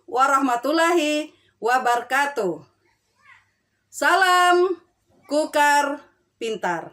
warahmatullahi wabarakatuh. Salam Kukar Pintar.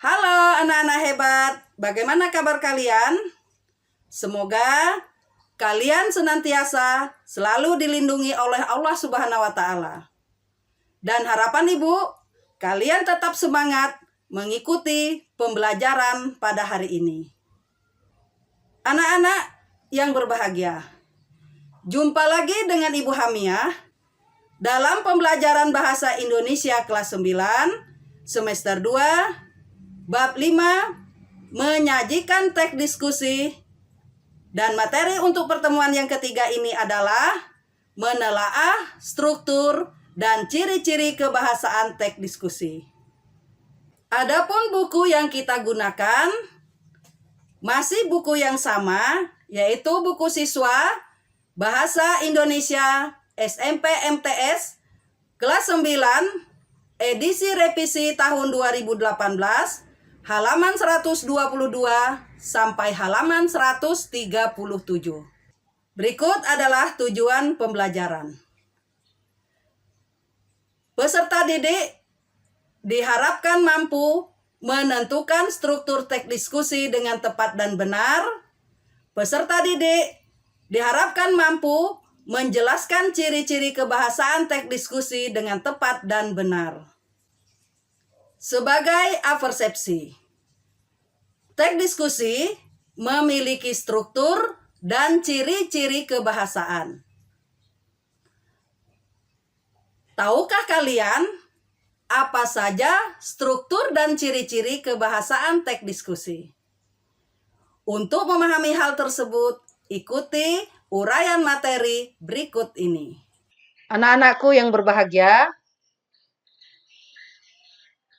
Halo anak-anak hebat, bagaimana kabar kalian? Semoga kalian senantiasa selalu dilindungi oleh Allah Subhanahu wa Ta'ala. Dan harapan Ibu, kalian tetap semangat mengikuti pembelajaran pada hari ini. Anak-anak yang berbahagia, jumpa lagi dengan Ibu Hamiah dalam pembelajaran Bahasa Indonesia kelas 9, semester 2, bab 5, menyajikan teks diskusi. Dan materi untuk pertemuan yang ketiga ini adalah menelaah struktur dan ciri-ciri kebahasaan teks diskusi. Adapun buku yang kita gunakan masih buku yang sama, yaitu buku siswa Bahasa Indonesia SMP MTS kelas 9 edisi revisi tahun 2018 halaman 122 sampai halaman 137. Berikut adalah tujuan pembelajaran. Peserta didik diharapkan mampu menentukan struktur teks diskusi dengan tepat dan benar. Peserta didik diharapkan mampu menjelaskan ciri-ciri kebahasaan teks diskusi dengan tepat dan benar. Sebagai apersepsi, teks diskusi memiliki struktur dan ciri-ciri kebahasaan. Tahukah kalian apa saja struktur dan ciri-ciri kebahasaan teks diskusi? Untuk memahami hal tersebut, ikuti uraian materi berikut ini. Anak-anakku yang berbahagia,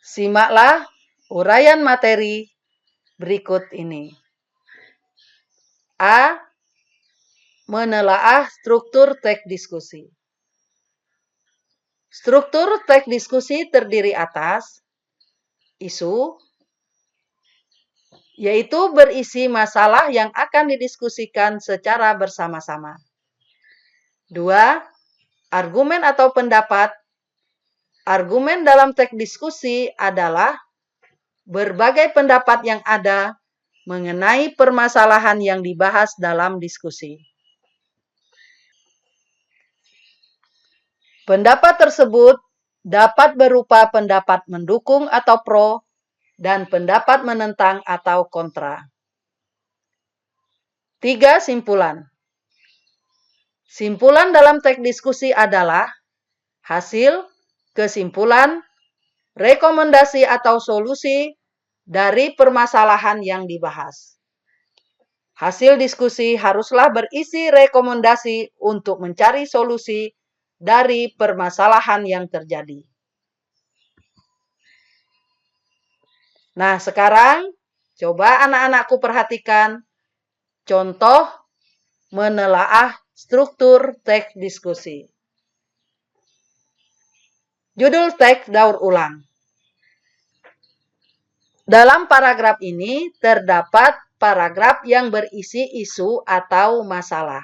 simaklah uraian materi berikut ini. A. Menelaah struktur teks diskusi. Struktur teks diskusi terdiri atas isu, yaitu berisi masalah yang akan didiskusikan secara bersama-sama. 2. Argumen atau pendapat. Argumen dalam teks diskusi adalah berbagai pendapat yang ada mengenai permasalahan yang dibahas dalam diskusi. Pendapat tersebut dapat berupa pendapat mendukung atau pro dan pendapat menentang atau kontra. 3. Simpulan. Simpulan dalam teks diskusi adalah hasil, kesimpulan, rekomendasi atau solusi dari permasalahan yang dibahas. Hasil diskusi haruslah berisi rekomendasi untuk mencari solusi dari permasalahan yang terjadi. Nah, sekarang coba anak-anakku perhatikan contoh menelaah struktur teks diskusi. Judul teks daur ulang. Dalam paragraf ini terdapat paragraf yang berisi isu atau masalah.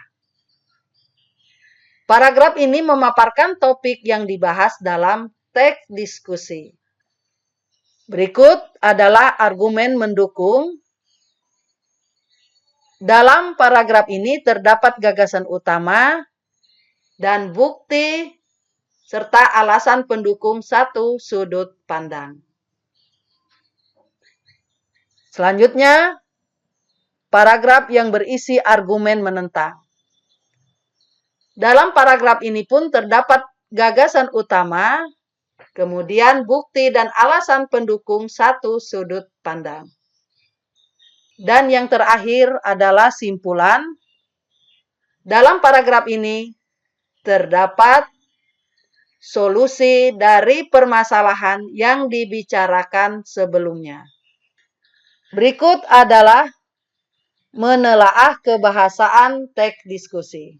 Paragraf ini memaparkan topik yang dibahas dalam teks diskusi. Berikut adalah argumen mendukung. Dalam paragraf ini terdapat gagasan utama dan bukti serta alasan pendukung satu sudut pandang. Selanjutnya, paragraf yang berisi argumen menentang. Dalam paragraf ini pun terdapat gagasan utama, kemudian bukti dan alasan pendukung satu sudut pandang. Dan yang terakhir adalah simpulan. Dalam paragraf ini terdapat solusi dari permasalahan yang dibicarakan sebelumnya. Berikut adalah menelaah kebahasaan teks diskusi.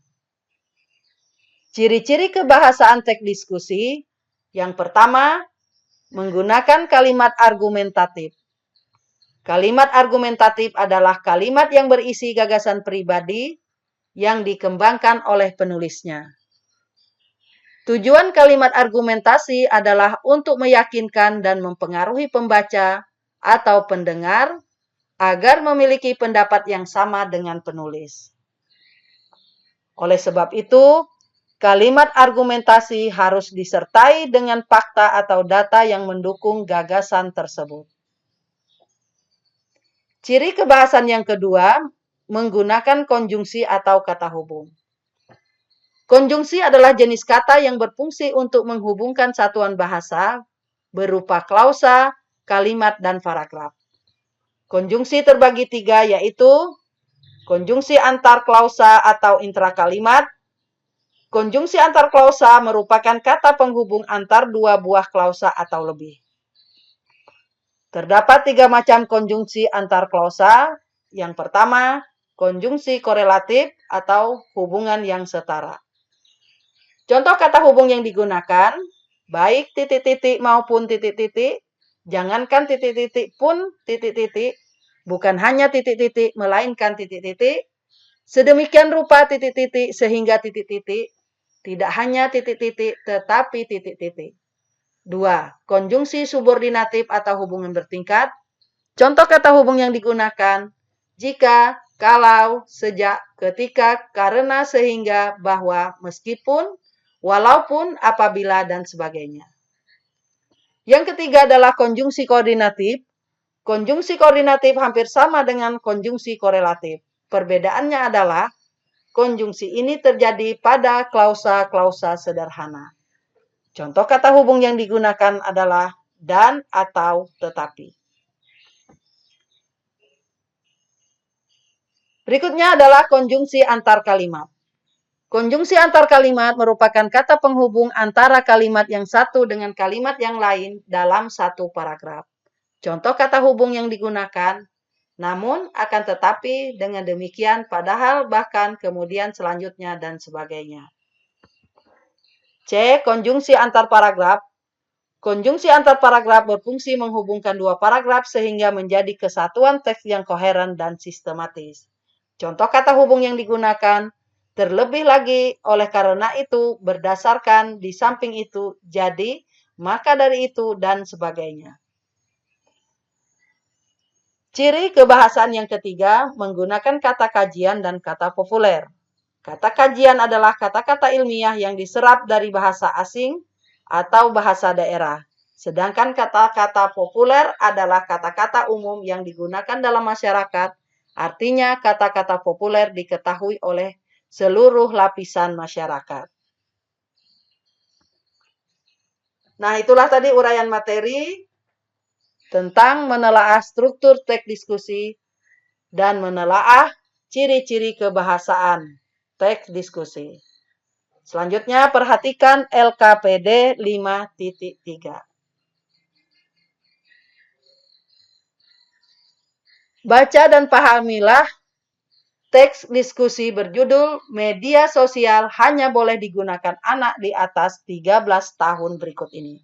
Ciri-ciri kebahasaan teks diskusi. Yang pertama, menggunakan kalimat argumentatif. Kalimat argumentatif adalah kalimat yang berisi gagasan pribadi yang dikembangkan oleh penulisnya. Tujuan kalimat argumentasi adalah untuk meyakinkan dan mempengaruhi pembaca atau pendengar agar memiliki pendapat yang sama dengan penulis. Oleh sebab itu, kalimat argumentasi harus disertai dengan fakta atau data yang mendukung gagasan tersebut. Ciri kebahasan yang kedua, menggunakan konjungsi atau kata hubung. Konjungsi adalah jenis kata yang berfungsi untuk menghubungkan satuan bahasa berupa klausa, kalimat, dan paragraf. Konjungsi terbagi 3, yaitu konjungsi antar klausa atau intrakalimat. Konjungsi antar klausa merupakan kata penghubung antar dua buah klausa atau lebih. Terdapat 3 macam konjungsi antar klausa. Yang pertama, konjungsi korelatif atau hubungan yang setara. Contoh kata hubung yang digunakan, baik titik-titik maupun titik-titik, jangankan titik-titik pun titik-titik, bukan hanya titik-titik, melainkan titik-titik, sedemikian rupa titik-titik sehingga titik-titik, tidak hanya titik-titik, tetapi titik-titik. 2. Konjungsi subordinatif atau hubungan bertingkat. Contoh kata hubung yang digunakan, jika, kalau, sejak, ketika, karena, sehingga, bahwa, meskipun, walaupun, apabila, dan sebagainya. Yang ketiga adalah konjungsi koordinatif. Konjungsi koordinatif hampir sama dengan konjungsi korelatif. Perbedaannya adalah konjungsi ini terjadi pada klausa-klausa sederhana. Contoh kata hubung yang digunakan adalah dan, atau, tetapi. Berikutnya adalah konjungsi antar kalimat. Konjungsi antar kalimat merupakan kata penghubung antara kalimat yang satu dengan kalimat yang lain dalam satu paragraf. Contoh kata hubung yang digunakan, namun, akan tetapi, dengan demikian, padahal, bahkan, kemudian, selanjutnya, dan sebagainya. C. Konjungsi antar paragraf. Konjungsi antar paragraf berfungsi menghubungkan dua paragraf sehingga menjadi kesatuan teks yang koheren dan sistematis. Contoh kata hubung yang digunakan, terlebih lagi, oleh karena itu, berdasarkan, di samping itu, jadi, maka dari itu, dan sebagainya. Ciri kebahasaan yang ketiga, menggunakan kata kajian dan kata populer. Kata kajian adalah kata-kata ilmiah yang diserap dari bahasa asing atau bahasa daerah. Sedangkan kata-kata populer adalah kata-kata umum yang digunakan dalam masyarakat. Artinya, kata-kata populer diketahui oleh seluruh lapisan masyarakat. Nah, itulah tadi uraian materi tentang menelaah struktur teks diskusi dan menelaah ciri-ciri kebahasaan teks diskusi. Selanjutnya, perhatikan LKPD 5.3. Baca dan pahamilah teks diskusi berjudul Media Sosial Hanya Boleh Digunakan Anak di Atas 13 Tahun berikut ini.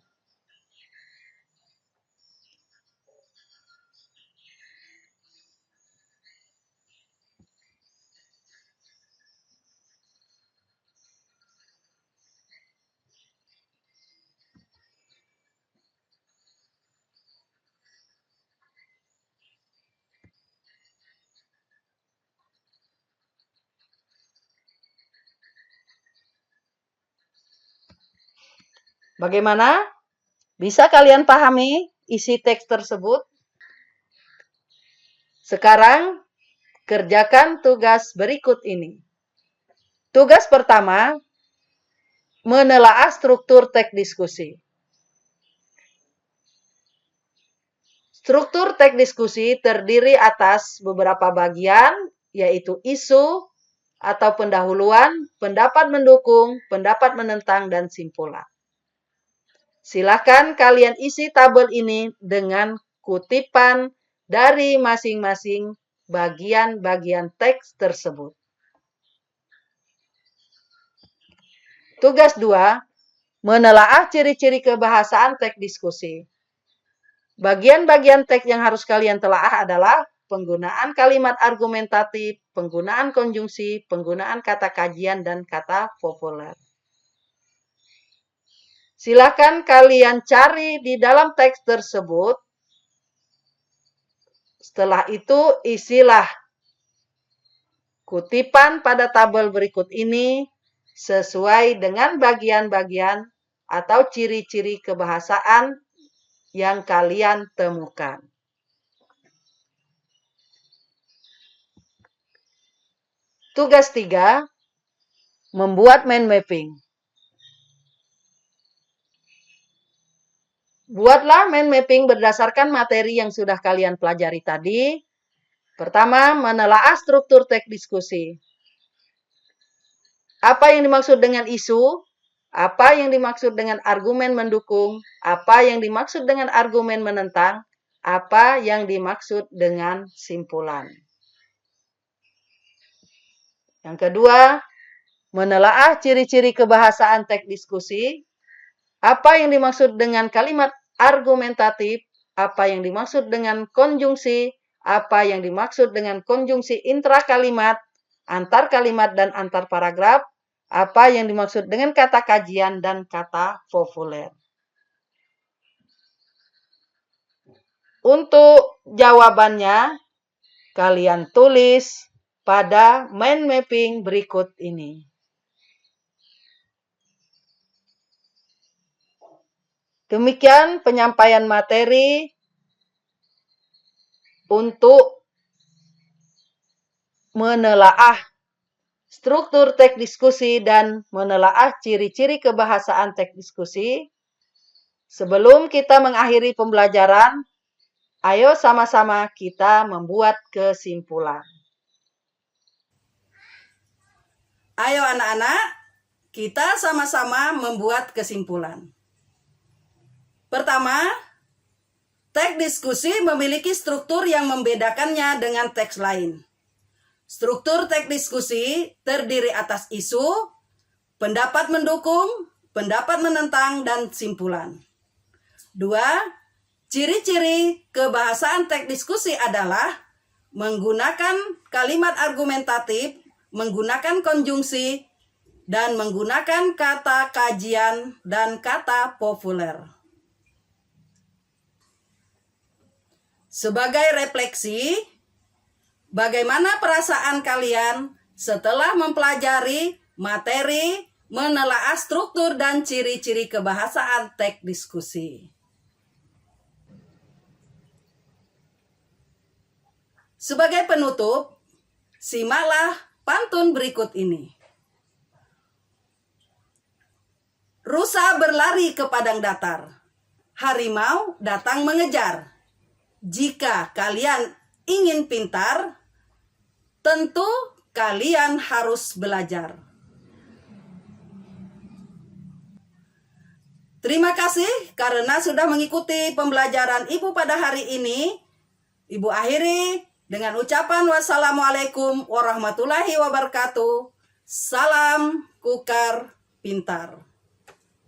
Bagaimana? Bisa kalian pahami isi teks tersebut? Sekarang, kerjakan tugas berikut ini. Tugas pertama, menelaah struktur teks diskusi. Struktur teks diskusi terdiri atas beberapa bagian, yaitu isu atau pendahuluan, pendapat mendukung, pendapat menentang, dan simpulan. Silakan kalian isi tabel ini dengan kutipan dari masing-masing bagian-bagian teks tersebut. Tugas 2, menelaah ciri-ciri kebahasaan teks diskusi. Bagian-bagian teks yang harus kalian telaah adalah penggunaan kalimat argumentatif, penggunaan konjungsi, penggunaan kata kajian, dan kata populer. Silakan kalian cari di dalam teks tersebut. Setelah itu, isilah kutipan pada tabel berikut ini sesuai dengan bagian-bagian atau ciri-ciri kebahasaan yang kalian temukan. Tugas 3, membuat mind mapping. Buatlah mind mapping berdasarkan materi yang sudah kalian pelajari tadi. Pertama, menelaah struktur teks diskusi. Apa yang dimaksud dengan isu? Apa yang dimaksud dengan argumen mendukung? Apa yang dimaksud dengan argumen menentang? Apa yang dimaksud dengan simpulan? Yang kedua, menelaah ciri-ciri kebahasaan teks diskusi. Apa yang dimaksud dengan kalimat argumentatif? Apa yang dimaksud dengan konjungsi? Apa yang dimaksud dengan konjungsi intrakalimat, antar kalimat, dan antar paragraf? Apa yang dimaksud dengan kata kajian dan kata populer? Untuk jawabannya, kalian tulis pada mind mapping berikut ini. Demikian penyampaian materi untuk menelaah struktur teks diskusi dan menelaah ciri-ciri kebahasaan teks diskusi. Sebelum kita mengakhiri pembelajaran, ayo sama-sama kita membuat kesimpulan. Ayo anak-anak, kita sama-sama membuat kesimpulan. Pertama, teks diskusi memiliki struktur yang membedakannya dengan teks lain. Struktur teks diskusi terdiri atas isu, pendapat mendukung, pendapat menentang, dan simpulan. 2. Ciri-ciri kebahasaan teks diskusi adalah menggunakan kalimat argumentatif, menggunakan konjungsi, dan menggunakan kata kajian dan kata populer. Sebagai refleksi, bagaimana perasaan kalian setelah mempelajari materi menelaah struktur dan ciri-ciri kebahasaan teks diskusi? Sebagai penutup, simaklah pantun berikut ini. Rusa berlari ke padang datar, harimau datang mengejar. Jika kalian ingin pintar, tentu kalian harus belajar. Terima kasih karena sudah mengikuti pembelajaran Ibu pada hari ini. Ibu akhiri dengan ucapan wassalamualaikum warahmatullahi wabarakatuh. Salam Kukar Pintar.